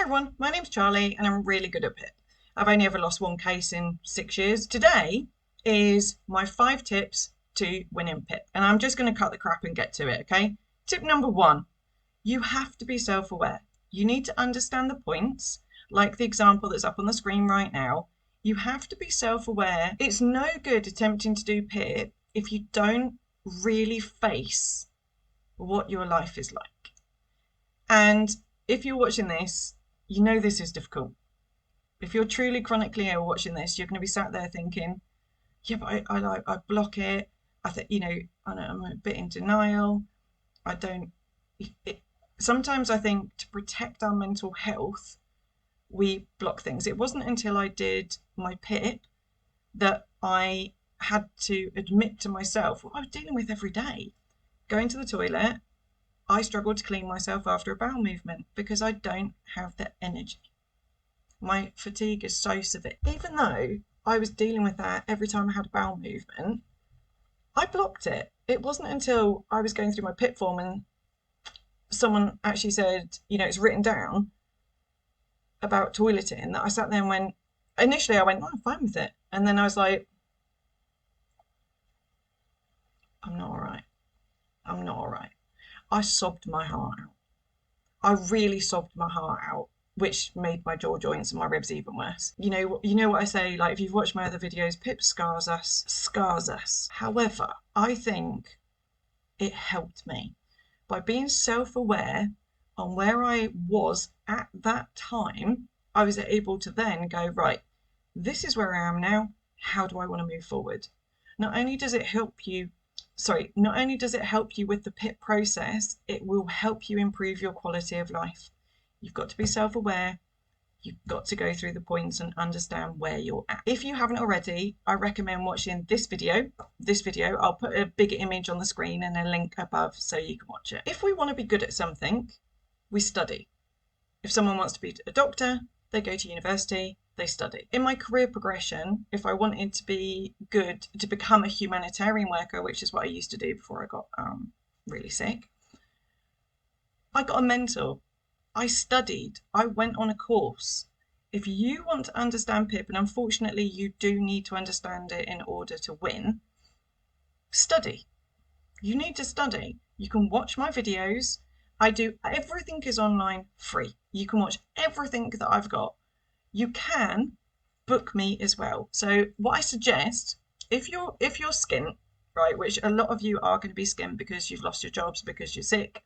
everyone, my name's Charlie and I'm really good at PIP. I've only ever lost one case in 6 years. Today is my 5 tips to winning PIP, and I'm just going to cut the crap and get to it, okay? Tip number 1, you have to be self-aware. You need to understand the points, like the example that's up on the screen right now. You have to be self-aware. It's no good attempting to do PIP if you don't really face what your life is like. And if you're watching this, you know this is difficult. If you're truly chronically ill watching this, you're going to be sat there thinking, yeah, but I block it. I think, I'm a bit in denial. Sometimes I think to protect our mental health, we block things. It wasn't until I did my PIP that I had to admit to myself what I was dealing with every day. Going to the toilet, I struggle to clean myself after a bowel movement because I don't have the energy. My fatigue is so severe. Even though I was dealing with that every time I had a bowel movement, I blocked it. It wasn't until I was going through my PIP form and someone actually said, it's written down about toileting, that I sat there and went, initially I went, oh, I'm fine with it. And then I was like, I'm not all right. I'm not all right. I sobbed my heart out. I really sobbed my heart out, which made my jaw joints and my ribs even worse. You know what I say, like if you've watched my other videos, PIP scars us. However, I think it helped me by being self-aware on where I was at that time. I was able to then go, right, this is where I am now. How do I want to move forward? Not only does it help you with the PIP process, it will help you improve your quality of life. You've got to be self-aware. You've got to go through the points and understand where you're at. If you haven't already, I recommend watching this video. I'll put a big image on the screen and a link above so you can watch it. If we want to be good at something, we study. If someone wants to be a doctor, they go to university, they study. In my career progression, if I wanted to be good, to become a humanitarian worker, which is what I used to do before I got really sick, I got a mentor. I studied. I went on a course. If you want to understand PIP, and unfortunately you do need to understand it in order to win, study. You need to study. You can watch my videos. Everything is online free. You can watch everything that I've got. You can book me as well. So what I suggest, if you're skint, right, which a lot of you are going to be skint because you've lost your jobs, because you're sick,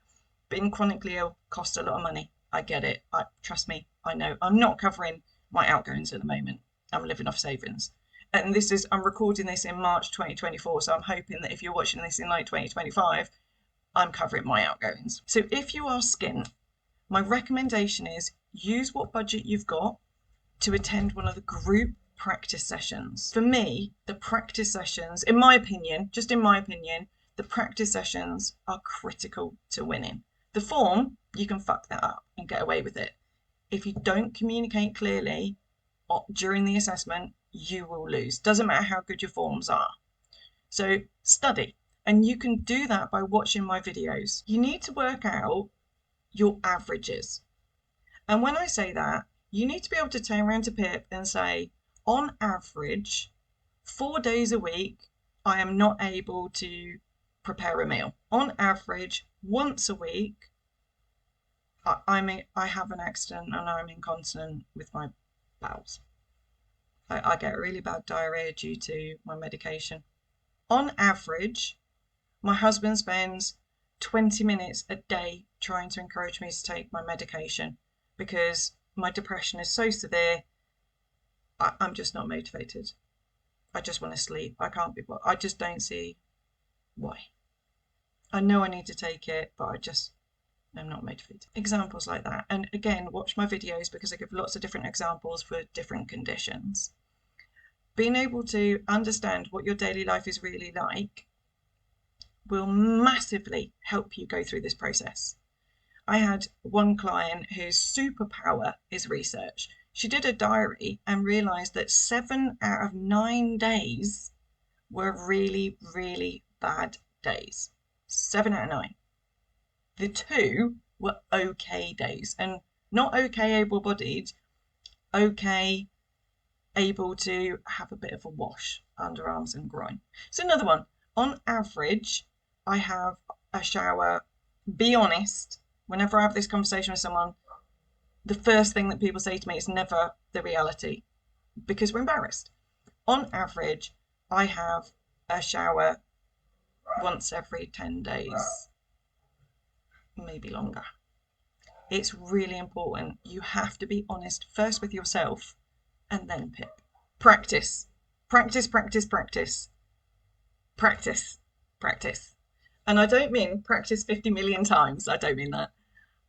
being chronically ill costs a lot of money. I get it. Trust me, I know. I'm not covering my outgoings at the moment. I'm living off savings. And I'm recording this in March 2024, so I'm hoping that if you're watching this in like 2025, I'm covering my outgoings. So if you are skint, my recommendation is use what budget you've got to attend one of the group practice sessions. For me, the practice sessions, in my opinion, the practice sessions are critical to winning. The form, you can fuck that up and get away with it. If you don't communicate clearly during the assessment, you will lose. Doesn't matter how good your forms are. So study, and you can do that by watching my videos. You need to work out your averages. And when I say that, you need to be able to turn around to PIP and say, on average, 4 days a week, I am not able to prepare a meal. On average, once a week, I have an accident and I'm incontinent with my bowels. I get really bad diarrhea due to my medication. On average, my husband spends 20 minutes a day trying to encourage me to take my medication because my depression is so severe. I'm just not motivated. I just want to sleep. I can't be bothered. I just don't see why. I know I need to take it, but I'm not motivated. Examples like that. And again, watch my videos because I give lots of different examples for different conditions. Being able to understand what your daily life is really like will massively help you go through this process. I had one client whose superpower is research. She did a diary and realised that 7 out of 9 days were really, really bad days. 7 out of 9. The 2 were okay days. And Not okay able-bodied, okay able to have a bit of a wash, underarms and groin. So another one, on average, I have a shower. Be honest, whenever I have this conversation with someone, the first thing that people say to me is never the reality because we're embarrassed. On average, I have a shower once every 10 days, maybe longer. It's really important. You have to be honest first with yourself and then PIP. Practice. Practice, practice, practice. Practice, practice. And I don't mean practice 50 million times. I don't mean that.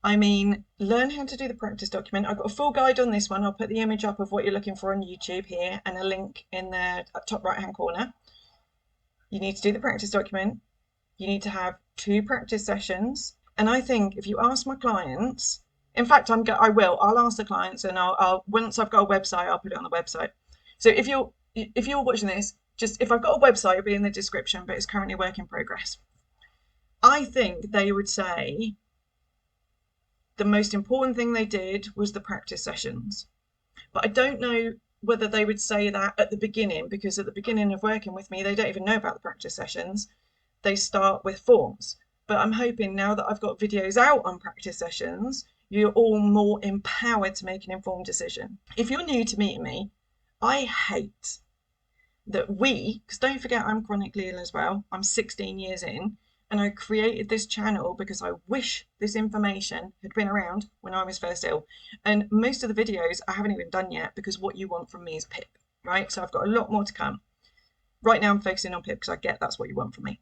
I mean, learn how to do the practice document. I've got a full guide on this one. I'll put the image up of what you're looking for on YouTube here and a link in the top right-hand corner. You need to do the practice document. You need to have 2 practice sessions. And I think if you ask my clients, in fact, I'll ask the clients, and I'll once I've got a website, I'll put it on the website. So if you're watching this, just if I've got a website, it'll be in the description, but it's currently work in progress. I think they would say the most important thing they did was the practice sessions. But I don't know whether they would say that at the beginning, because at the beginning of working with me, they don't even know about the practice sessions. They start with forms. But I'm hoping now that I've got videos out on practice sessions, you're all more empowered to make an informed decision. If you're new to meeting me, I hate that because don't forget I'm chronically ill as well. I'm 16 years in, and I created this channel because I wish this information had been around when I was first ill. And most of the videos I haven't even done yet because what you want from me is PIP, right? So I've got a lot more to come. Right now I'm focusing on PIP because I get that's what you want from me.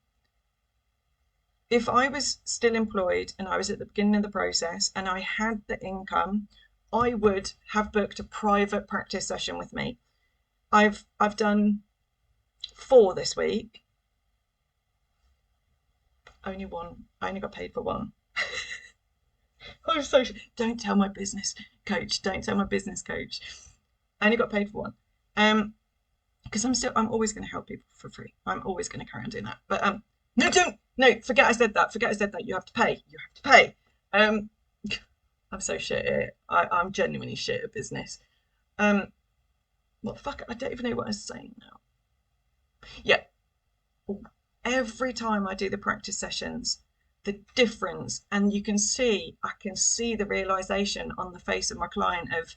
If I was still employed and I was at the beginning of the process and I had the income, I would have booked a private practice session with me. I've done 4 this week. Only one. I only got paid for 1. I'm so don't tell my business coach. Don't tell my business coach. I only got paid for 1. Because I'm always going to help people for free. I'm always going to carry on doing that. But no, forget I said that. You have to pay. I'm so shit at it. I'm genuinely shit at business. What the fuck? I don't even know what I'm saying now. Yeah. Every time I do the practice sessions, the difference, and I can see the realization on the face of my client of,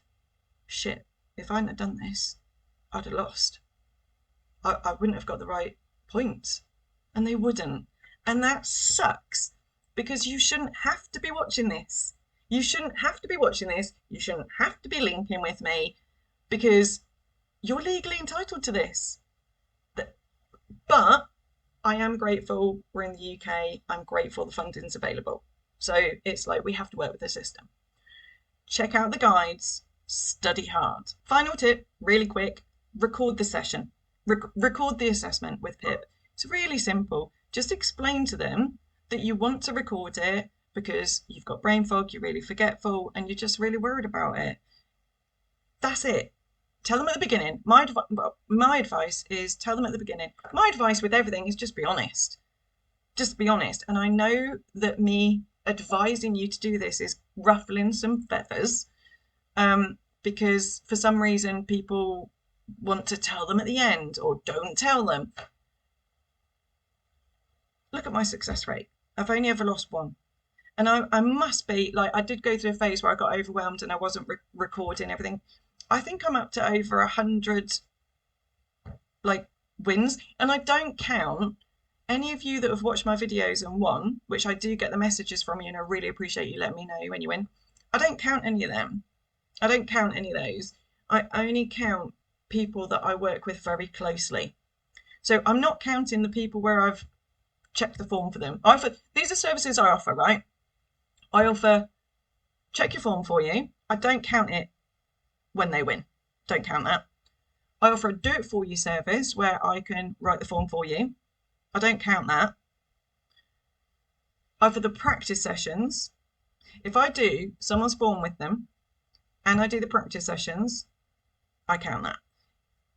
shit, if I hadn't have done this, I'd have lost. I wouldn't have got the right points, and they wouldn't. And that sucks because you shouldn't have to be watching this. You shouldn't have to be watching this. You shouldn't have to be linking with me because you're legally entitled to this. But I am grateful we're in the UK. I'm grateful the funding's available. So it's like we have to work with the system. Check out the guides, study hard. Final tip, really quick, record the session. Record the assessment with PIP. It's really simple. Just explain to them that you want to record it because you've got brain fog, you're really forgetful, and you're just really worried about it. That's it. Tell them at the beginning. My advice is tell them at the beginning. My advice with everything is just be honest. Just be honest. And I know that me advising you to do this is ruffling some feathers because for some reason people want to tell them at the end or don't tell them. Look at my success rate. I've only ever lost 1. And I must be, like, I did go through a phase where I got overwhelmed and I wasn't recording everything. I think I'm up to over 100, like, wins. And I don't count any of you that have watched my videos and won, which I do get the messages from you and I really appreciate you letting me know when you win. I don't count any of them. I don't count any of those. I only count people that I work with very closely. So I'm not counting the people where I've check the form for them. These are services I offer, right? I offer check your form for you. I don't count it when they win. Don't count that. I offer a do it for you service where I can write the form for you. I don't count that. I offer the practice sessions. If I do someone's form with them and I do the practice sessions, I count that.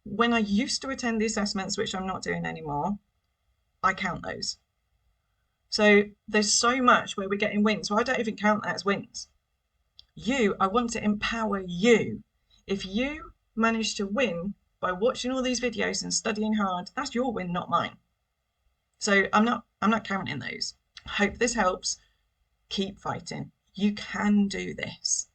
When I used to attend the assessments, which I'm not doing anymore, I count those. So there's so much where we're getting wins. So I don't even count that as wins. I want to empower you. If you manage to win by watching all these videos and studying hard, that's your win, not mine. So I'm not counting those. Hope this helps. Keep fighting. You can do this.